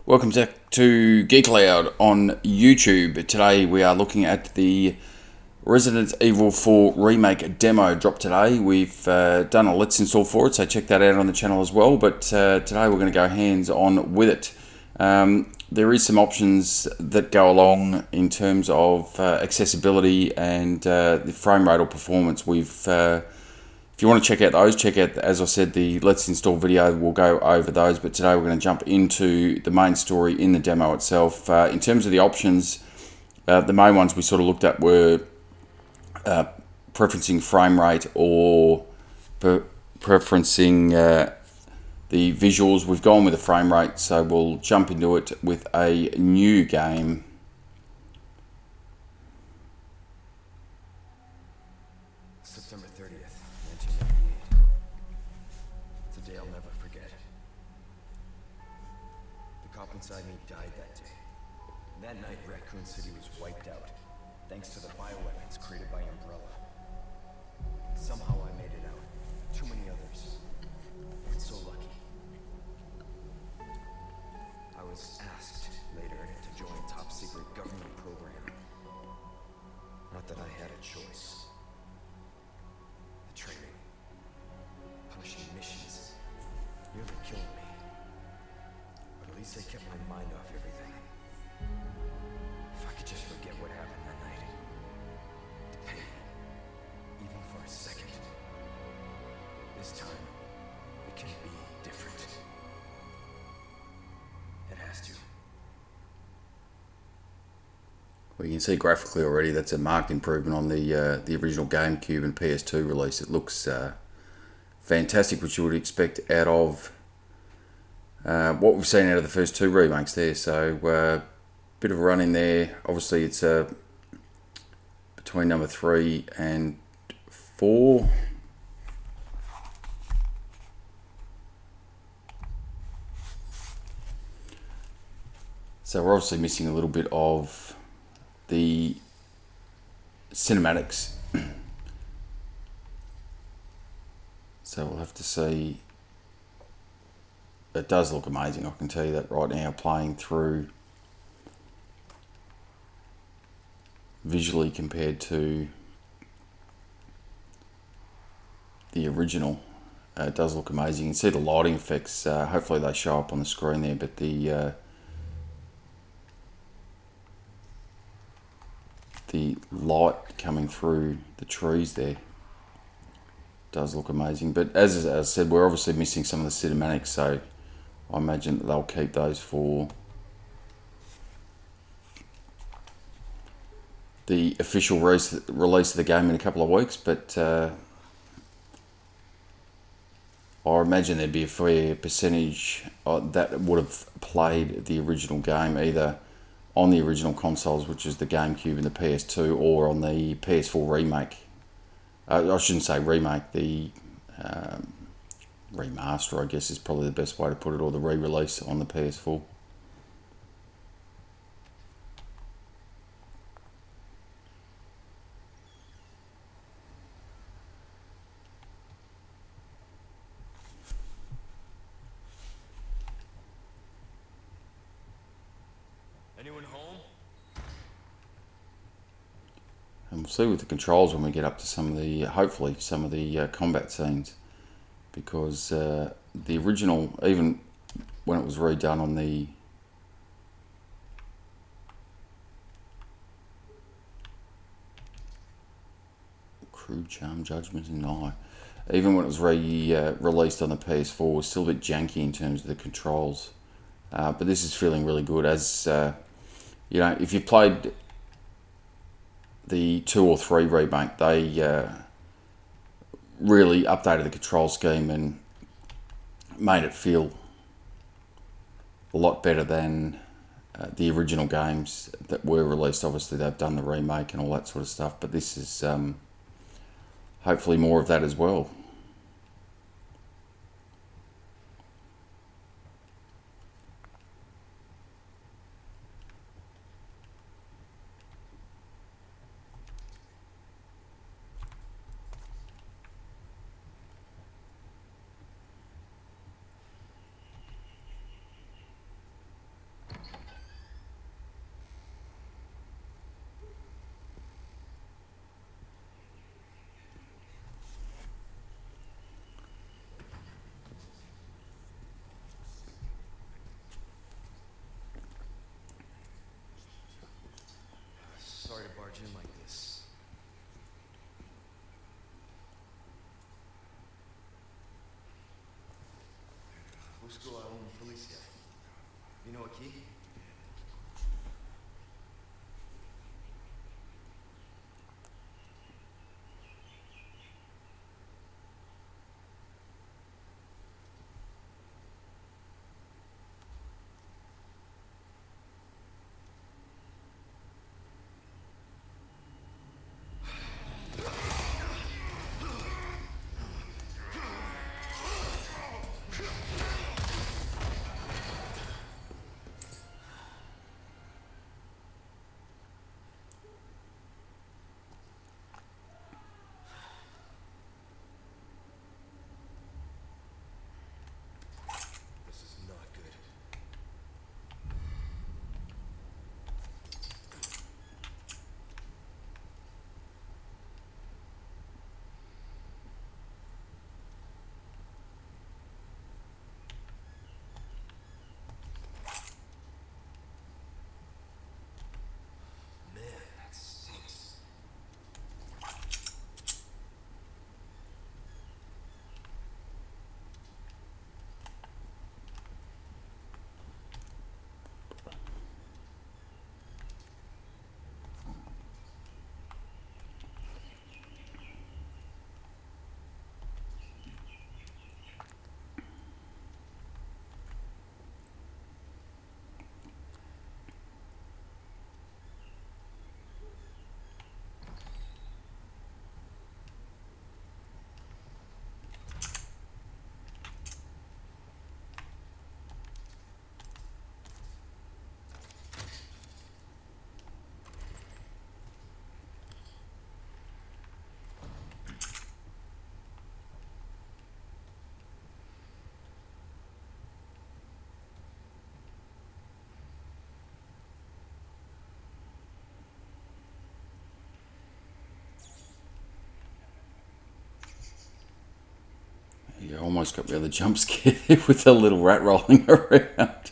Welcome back to Geek Aloud on YouTube. Today we are looking at the Resident Evil 4 Remake demo drop today. We've done a Let's Install for it, so check that out on the channel as well. But today we're going to go hands-on with it. There is some options that go along in terms of accessibility and the frame rate or performance. If you want to check out those, check out, as I said, the Let's Install video. We'll go over those, but today we're going to jump into the main story in the demo itself. In terms of the options, the main ones we sort of looked at were preferencing frame rate or preferencing the visuals. We've gone with the frame rate, so we'll jump into it with a new game. September 30th, 1998. It's a day I'll never forget. The cop inside me died that day. That night, Raccoon City was wiped out, thanks to the bioweapons created by Umbrella. Somehow I made it out. Too many others weren't so lucky. I was asked later to join a top-secret government program. Not that I had a choice. Training, punishing missions, nearly killed me. But at least they kept my mind off everything. If I could just forget what happened that night. The pain, even for a second. This time, it can be different. It has to. Well, you can see graphically already that's a marked improvement on the original GameCube and PS2 release. It looks fantastic, which you would expect out of what we've seen out of the first two remakes there. So bit of a run in there. Obviously it's between number 3 and 4. So we're obviously missing a little bit of the cinematics, so we'll have to see. It does look amazing, I can tell you that right now, playing through visually compared to the original. It does look amazing. You can see the lighting effects, hopefully they show up on the screen there, but the light coming through the trees there does look amazing. But as I said, we're obviously missing some of the cinematics, so I imagine that they'll keep those for the official release of the game in a couple of weeks. But I imagine there'd be a fair percentage that would have played the original game either on the original consoles, which is the GameCube and the PS2, or on the PS4 remake. I shouldn't say remake, the remaster, I guess, is probably the best way to put it, or the re-release on the PS4. Anyone home? And we'll see with the controls when we get up to some of the, hopefully, some of the combat scenes. Because the original, even when it was redone on the Crude Charm, Judgment and Eye, even when it was released on the PS4, it was still a bit janky in terms of the controls. But this is feeling really good. As you know, if you played the 2 or 3 remake, they really updated the control scheme and made it feel a lot better than the original games that were released. Obviously they've done the remake and all that sort of stuff, but this is hopefully more of that as well. barge in like this? Busco a un policía. Vino aquí? This is not good. Man, that stinks. You almost got me on the jump scare with a little rat rolling around.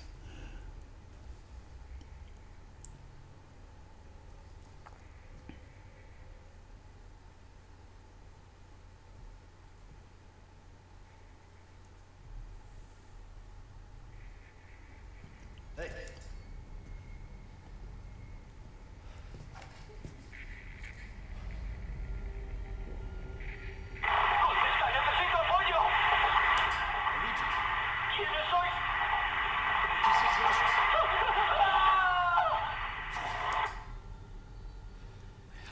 Hey. ¡Contesta! ¡Necesito apoyo! Luigi, ¿Quiénes sois? what's the situation?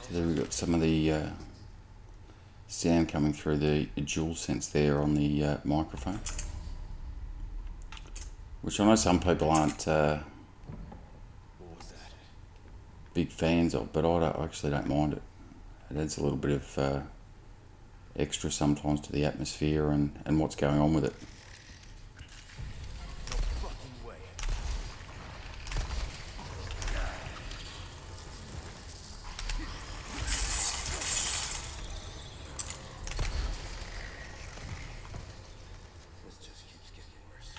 So there we've got some of the sound coming through the dual sense there on the microphone, which I know some people aren't What was that? big fans of, but I actually don't mind it. It adds a little bit of extra sometimes to the atmosphere and what's going on with it. No fucking way. This just keeps getting worse.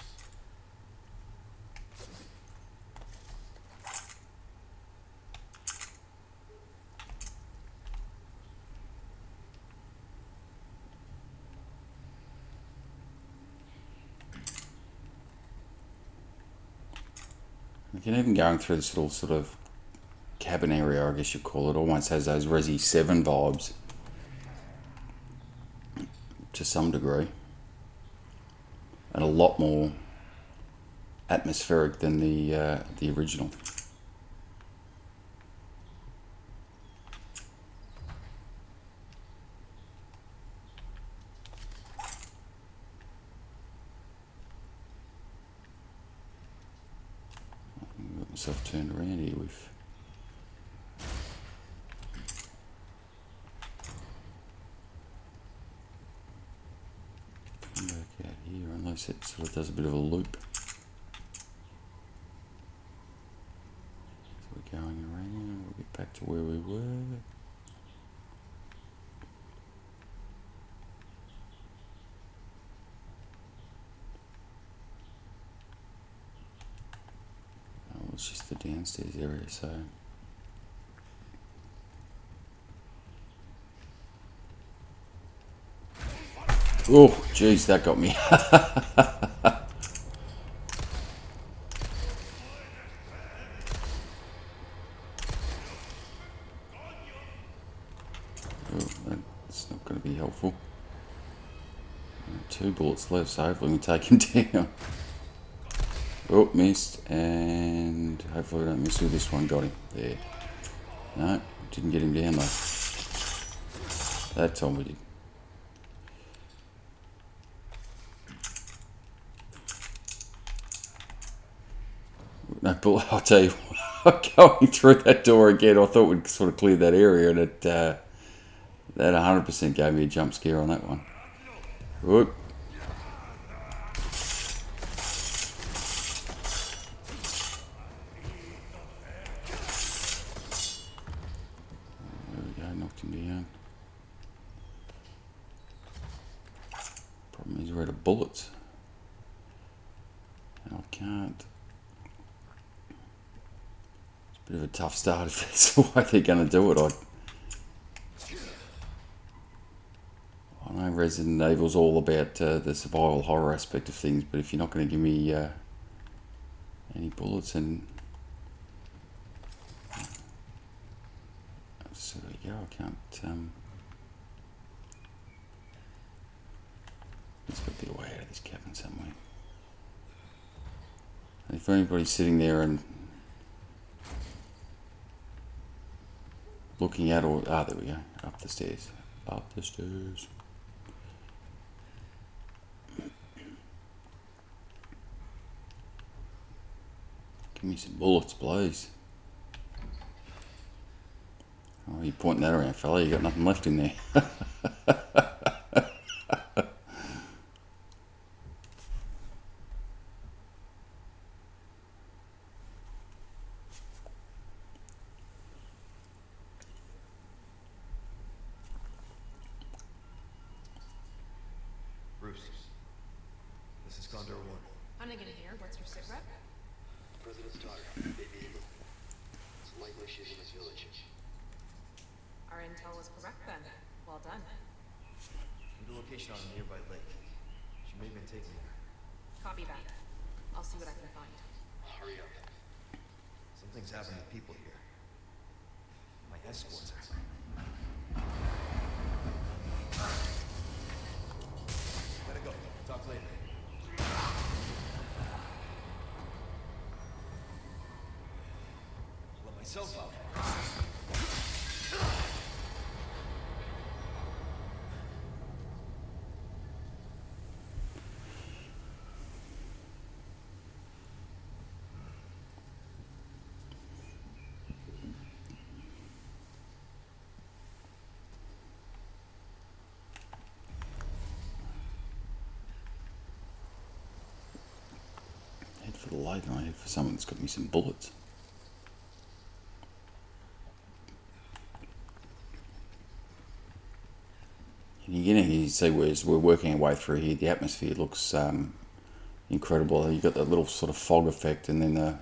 You can even going through this little sort of cabin area, I guess you'd call it, almost has those Resi 7 vibes to some degree, and a lot more atmospheric than the original. I've got myself turned around here with. Come back out here unless it sort of does a bit of a loop. So we're going around, we'll get back to where we were. Oh, it's just the downstairs area, so Oh, jeez, that got me. Oh, that's not going to be helpful. 2 bullets left, so hopefully we take him down. Oh, missed, and hopefully I don't miss with this one. Got him. There. No, didn't get him down though. That time we did. No, but I'll tell you what, going through that door again, I thought we'd sort of cleared that area, and it that 100% gave me a jump scare on that one. Whoop. There we go, knocked him down. Problem is we're out of bullets. And I can't. Bit of a tough start if that's the way they're going to do it. I know Resident Evil's all about the survival horror aspect of things, but if you're not going to give me any bullets, and so there you go. I can't. There's got to be a way out of this cabin somewhere. And if anybody's sitting there and looking at, or there we go, up the stairs, up the stairs. Give me some bullets, please. Oh, you're pointing that around, fella. You got nothing left in there. This is Condor 1. Hunnigan here. What's your sit rep? President's daughter, baby Ingrid. It's likely she's in this village. Our intel was correct then. Well done. Found a location on a nearby lake. She may have been taken there. Copy that. I'll see what I can find. Hurry up. Something's happening to people here. My escorts are. Gotta go. Talk later. Let myself out. Head for the light, and I head for someone that's got me some bullets. And you see we're working our way through here. The atmosphere looks incredible. You've got that little sort of fog effect, and then the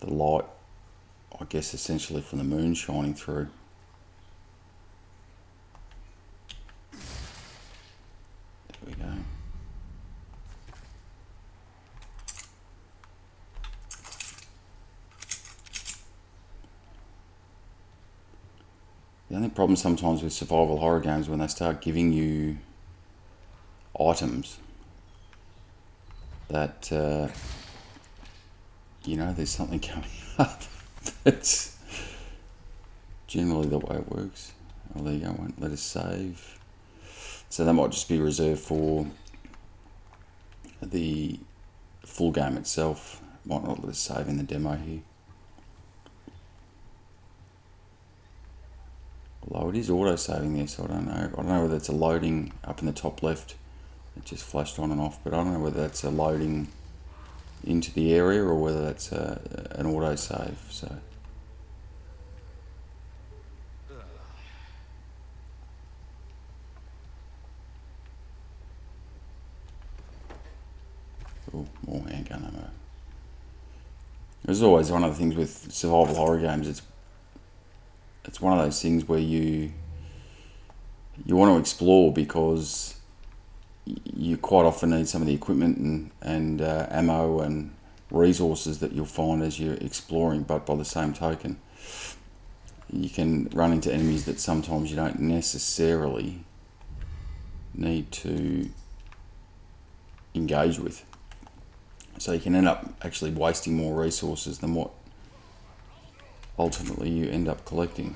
light, I guess, essentially from the moon shining through. There we go. The only problem sometimes with survival horror games when they start giving you items that you know there's something coming up. That's generally the way it works. Oh, there you go. Won't let us save. So that might just be reserved for the full game itself. Might not let us save in the demo here. Although it is auto-saving there, so I don't know. I don't know whether it's a loading up in the top left. It just flashed on and off, but I don't know whether that's a loading into the area or whether that's an auto-save. So. Oh, more handgun ammo. There's always one of the things with survival horror games. It's one of those things where you want to explore because you quite often need some of the equipment and ammo and resources that you'll find as you're exploring, but by the same token, you can run into enemies that sometimes you don't necessarily need to engage with. So you can end up actually wasting more resources than what ultimately you end up collecting.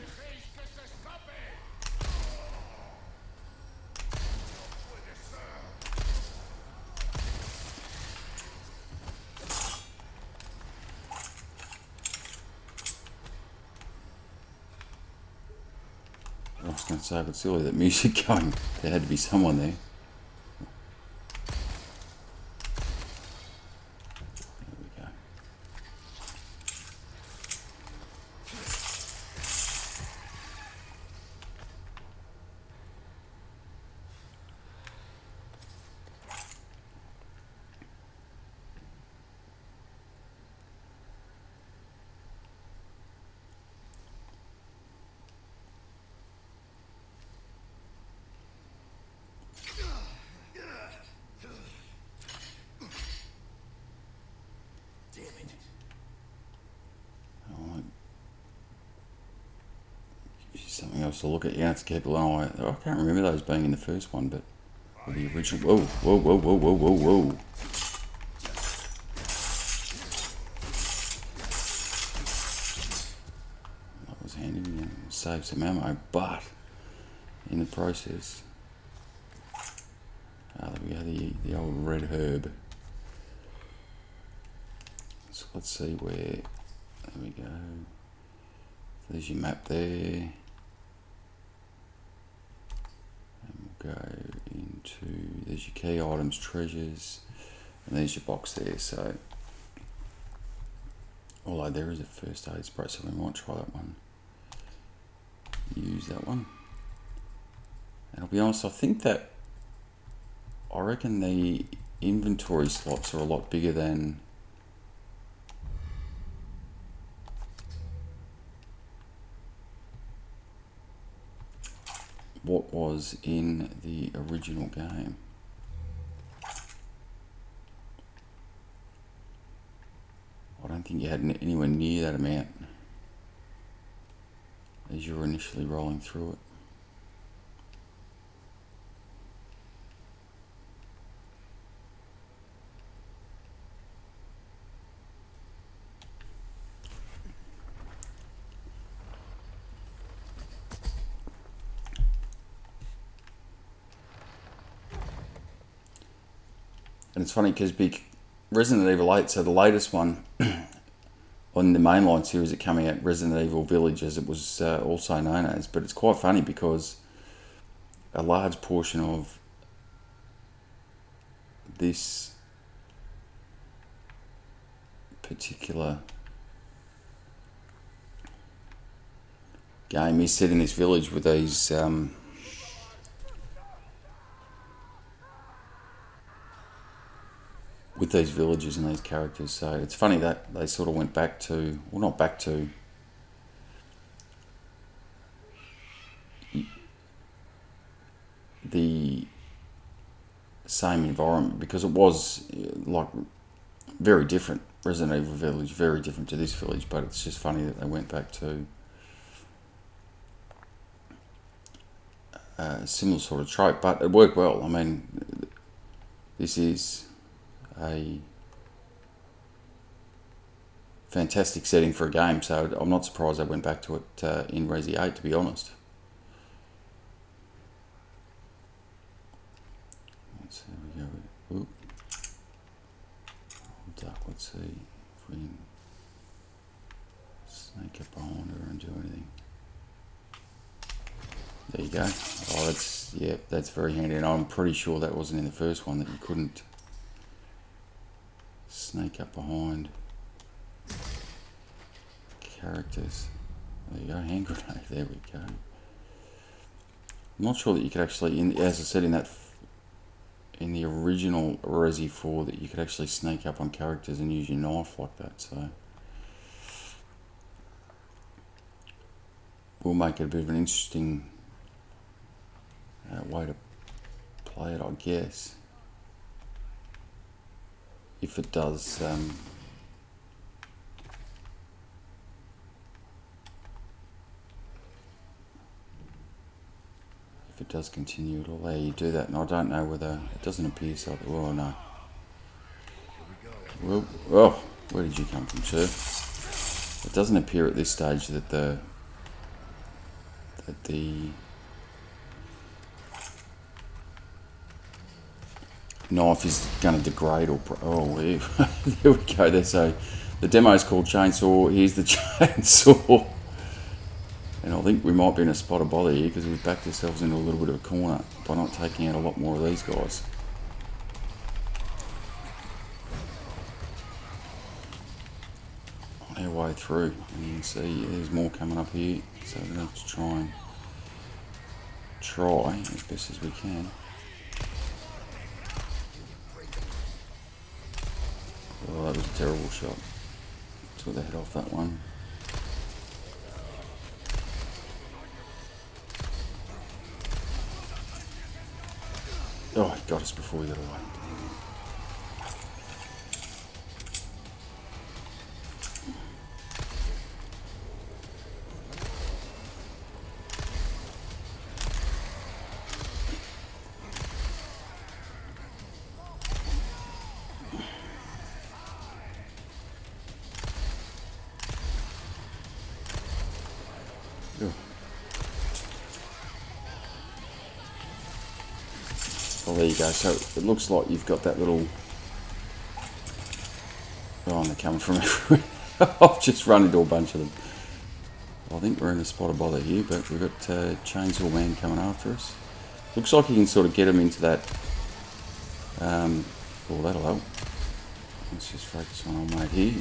I was going to say, but silly that music going. There had to be someone there. Something else to look at. Yeah, it's keep an eye. I can't remember those being in the first one, but the original. Whoa! That was handy. Yeah, save some ammo, but in the process, there we go. The old red herb. So let's see where. There we go. There's your map there. Go into, there's your key items, treasures, and there's your box there. So, although there is a first aid spray, so we might try that one. Use that one. And I'll be honest, I reckon the inventory slots are a lot bigger than what was in the original game. I don't think you had anywhere near that amount as you were initially rolling through it. And it's funny because Resident Evil 8, so the latest one on the mainline series that coming out, Resident Evil Village as it was also known as, but it's quite funny because a large portion of this particular game is set in this village with these villages and these characters. So it's funny that they sort of went back to, well, not back to, the same environment, because it was like very different. Resident Evil Village, very different to this village, but it's just funny that they went back to a similar sort of trope, but it worked well. I mean, this is a fantastic setting for a game, so I'm not surprised they went back to it in Resi 8, to be honest. Let's see, we go. Oop. Duck, let's see if we can snake up behind her and do anything. There you go. Oh, that's very handy, and I'm pretty sure that wasn't in the first one, that you couldn't snake up behind characters. There you go, hand grenade. There we go. I'm not sure that you could actually, as I said, in the original Resi 4, that you could actually sneak up on characters and use your knife like that. So we'll make it a bit of an interesting way to play it, I guess. If it does, if it does continue, it'll allow you to do that, and I don't know whether it doesn't appear so. Oh no. Well, oh, where did you come from, sir? It doesn't appear at this stage that the knife is going to degrade or... Oh, there we go. There, so the demo is called Chainsaw. Here's the chainsaw. And I think we might be in a spot of bother here because we've backed ourselves into a little bit of a corner by not taking out a lot more of these guys. On our way through, and you can see there's more coming up here. So let's try as best as we can. Oh, that was a terrible shot. Took the head off that one. Oh, it got us before we got away. Well, there you go. So it looks like you've got that little... Oh, and they're coming from everywhere. I've just run into a bunch of them. I think we're in a spot of bother here, but we've got Chainsaw Man coming after us. Looks like you can sort of get him into that... oh, that'll help. Let's just focus on our mate here.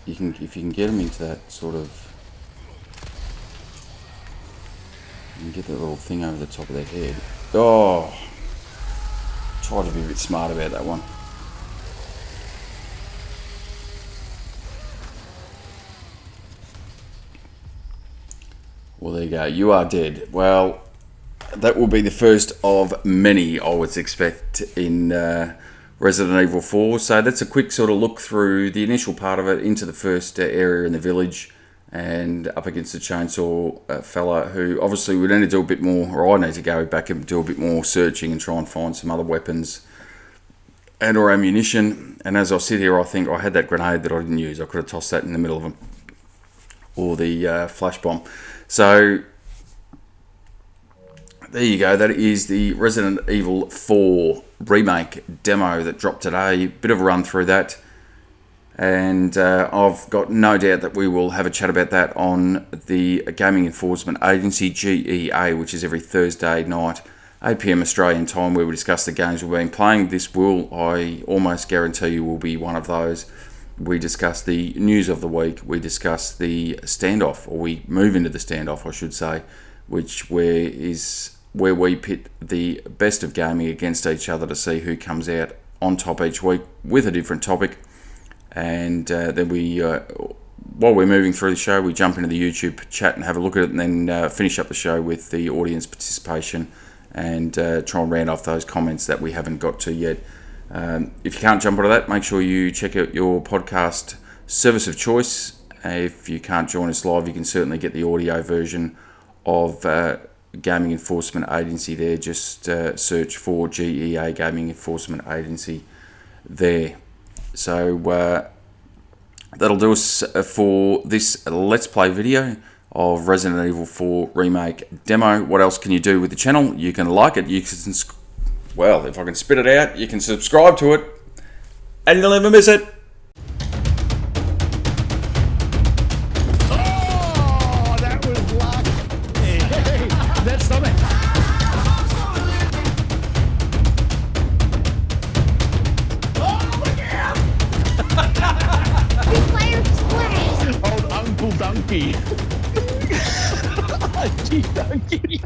If you can get him into that sort of... You can get that little thing over the top of their head. Oh! Try to be a bit smart about that one. Well, there you go. You are dead. Well, that will be the first of many, I would expect, in Resident Evil 4. So that's a quick sort of look through the initial part of it into the first area in the village and up against the chainsaw fella, who obviously we need to do a bit more, or I need to go back and do a bit more searching and try and find some other weapons and or ammunition. And as I sit here, I think I had that grenade that I didn't use. I could have tossed that in the middle of them, or the flash bomb. So there you go. That is the Resident Evil 4 remake demo that dropped today. Bit of a run through that. And I've got no doubt that we will have a chat about that on the Gaming Enforcement Agency, GEA, which is every Thursday night, 8 PM Australian time, where we discuss the games we've been playing. This will, I almost guarantee you, will be one of those. We discuss the news of the week. We discuss the standoff, or we move into the standoff, I should say, which is where we pit the best of gaming against each other to see who comes out on top each week with a different topic. And then we, while we're moving through the show, we jump into the YouTube chat and have a look at it, and then finish up the show with the audience participation and try and round off those comments that we haven't got to yet. If you can't jump onto that, make sure you check out your podcast service of choice. If you can't join us live, you can certainly get the audio version of Gaming Enforcement Agency there. Just search for GEA Gaming Enforcement Agency there. So that'll do us for this Let's Play video of Resident Evil 4 Remake demo. What else can you do with the channel? You can like it. You can, well, if I can spit it out, you can subscribe to it, and you'll never miss it. Oh, that was luck. Hey, that's something. Old Uncle Donkey. Gee, Donkey.